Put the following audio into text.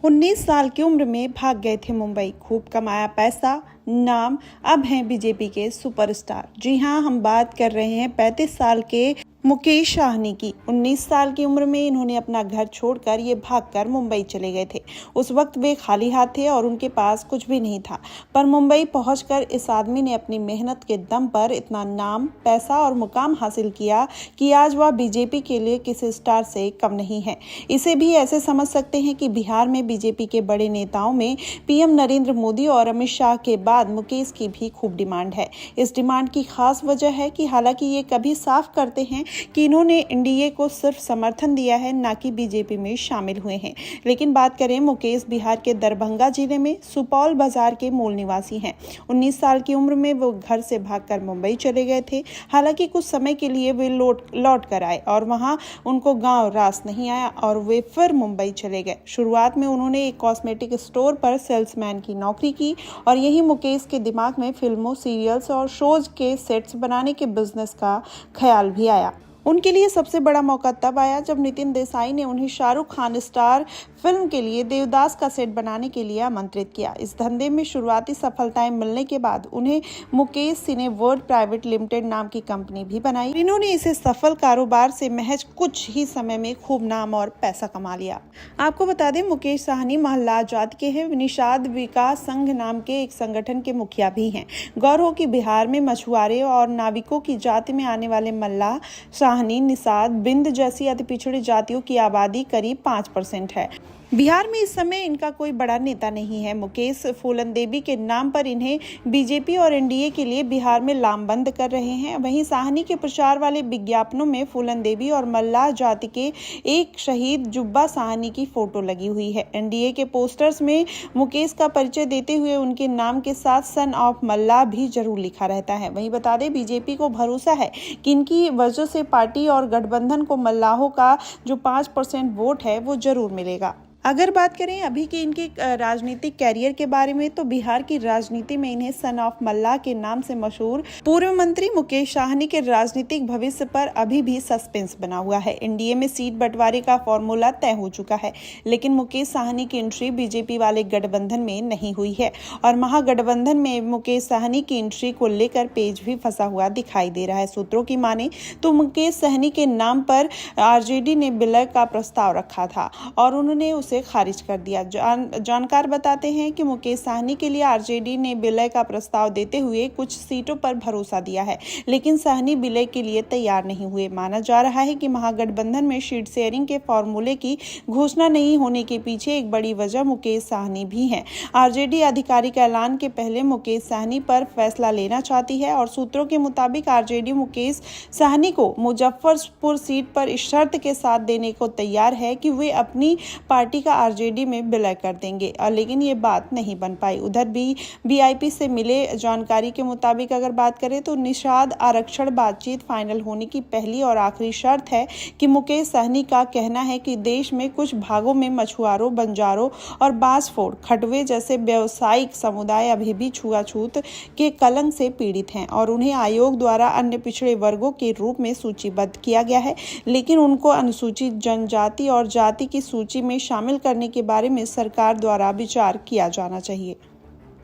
19 साल की उम्र में भाग गए थे मुंबई, खूब कमाया पैसा, नाम, अब हैं बीजेपी के सुपरस्टार। जी हां, हम बात कर रहे हैं 35 साल के मुकेश साहनी की। 19 साल की उम्र में इन्होंने अपना घर छोड़कर ये भागकर मुंबई चले गए थे। उस वक्त वे खाली हाथ थे और उनके पास कुछ भी नहीं था, पर मुंबई पहुंचकर इस आदमी ने अपनी मेहनत के दम पर इतना नाम, पैसा और मुकाम हासिल किया कि आज वह बीजेपी के लिए किसी स्टार से कम नहीं है। इसे भी ऐसे समझ सकते हैं कि बिहार में बीजेपी के बड़े नेताओं में पीएम नरेंद्र मोदी और अमित शाह के बाद मुकेश की भी खूब डिमांड है। इस डिमांड की खास वजह है कि हालांकि ये कभी साफ करते हैं कि इन्होंने एनडीए को सिर्फ समर्थन दिया है, ना कि बीजेपी में शामिल हुए हैं। लेकिन बात करें, मुकेश बिहार के दरभंगा जिले में सुपौल बाजार के मूल निवासी हैं। 19 साल की उम्र में वो घर से भागकर मुंबई चले गए थे। हालांकि कुछ समय के लिए वे लौट कर आए और वहां उनको गांव रास नहीं आया और वे फिर मुंबई चले गए। शुरुआत में उन्होंने एक कॉस्मेटिक स्टोर पर सेल्समैन की नौकरी की और यही मुकेश के दिमाग में फिल्मों, सीरियल्स और शोज के सेट्स बनाने के बिजनेस का ख्याल भी आया। उनके लिए सबसे बड़ा मौका तब आया जब नितिन देसाई ने उन्हें शाहरुख खान स्टार फिल्म के लिए देवदास का सेट बनाने के लिए आमंत्रित किया। इस धंधे में शुरुआती सफलताएं मिलने के बाद उन्हें मुकेश सिने वर्ल्ड प्राइवेट लिमिटेड नाम की कंपनी भी बनाई। इन्होंने इसे सफल कारोबार से महज कुछ ही समय में खूब नाम और पैसा कमा लिया। आपको बता दें, मुकेश साहनी महल्ला जाति के हैं। निषाद विकास संघ नाम के एक संगठन के मुखिया भी हैं। गौर हो कि बिहार में मछुआरे और नाविकों की जाति में आने वाले मल्लाह, साहनी, निषाद, बिंद जैसी अति पिछड़ी जातियों की आबादी करीब 5% है। बिहार में इस समय इनका कोई बड़ा नेता नहीं है। मुकेश फूलन देवी के नाम पर इन्हें बीजेपी और एनडीए के लिए बिहार में लामबंद कर रहे हैं। वहीं साहनी के प्रचार वाले विज्ञापनों में फूलन देवी और मल्लाह जाति के एक शहीद जुब्बा साहनी की फोटो लगी हुई है। एनडीए के पोस्टर्स में मुकेश का परिचय देते हुए उनके नाम के साथ सन ऑफ मल्लाह भी जरूर लिखा रहता है। वहीं बता दें, बीजेपी को भरोसा है कि इनकी वजह से पार्टी और गठबंधन को मल्लाहों का जो 5% वोट है वो जरूर मिलेगा। अगर बात करें अभी के इनके राजनीतिक कैरियर के बारे में, तो बिहार की राजनीति में इन्हें सन ऑफ मल्लाह के नाम से मशहूर पूर्व मंत्री मुकेश साहनी के राजनीतिक भविष्य पर अभी भी सस्पेंस बना हुआ है। एनडीए में सीट बंटवारे का फॉर्मूला तय हो चुका है, लेकिन मुकेश साहनी की एंट्री बीजेपी वाले गठबंधन में नहीं हुई है और महागठबंधन में मुकेश साहनी की एंट्री को लेकर पेज भी फंसा हुआ दिखाई दे रहा है। सूत्रों की माने तो मुकेश साहनी के नाम पर आरजेडी ने विलय का प्रस्ताव रखा था और उन्होंने उसे खारिज कर दिया। जानकार बताते हैं कि मुकेश साहनी के लिए आरजेडी ने विलय का प्रस्ताव देते हुए कुछ सीटों पर भरोसा दिया है, लेकिन साहनी विलय के लिए तैयार नहीं हुए। माना जा रहा है कि महागठबंधन में सीट शेयरिंग के फॉर्मूले की घोषणा नहीं होने के पीछे एक बड़ी वजह मुकेश साहनी भी है। आरजेडी आधिकारिक ऐलान के पहले मुकेश साहनी पर फैसला लेना चाहती है और सूत्रों के मुताबिक आरजेडी मुकेश साहनी को मुजफ्फरपुर सीट पर इस शर्त के साथ देने को तैयार है कि वे अपनी पार्टी का आरजेडी में विलय कर देंगे, लेकिन ये बात नहीं बन पाई। उधर भी वीआईपी से मिले जानकारी के मुताबिक अगर बात करें तो निषाद आरक्षण बातचीत फाइनल होने की पहली और आखिरी शर्त है कि मुकेश साहनी का कहना है कि देश में कुछ भागों में मछुआरों, बंजारों और बांसफोड़, खटवे जैसे व्यावसायिक समुदाय अभी भी छुआछूत के कलंक से पीड़ित हैं और उन्हें आयोग द्वारा अन्य पिछड़े वर्गों के रूप में सूचीबद्ध किया गया है, लेकिन उनको अनुसूचित जनजाति और जाति की सूची में शामिल करने के बारे में सरकार द्वारा विचार किया जाना चाहिए।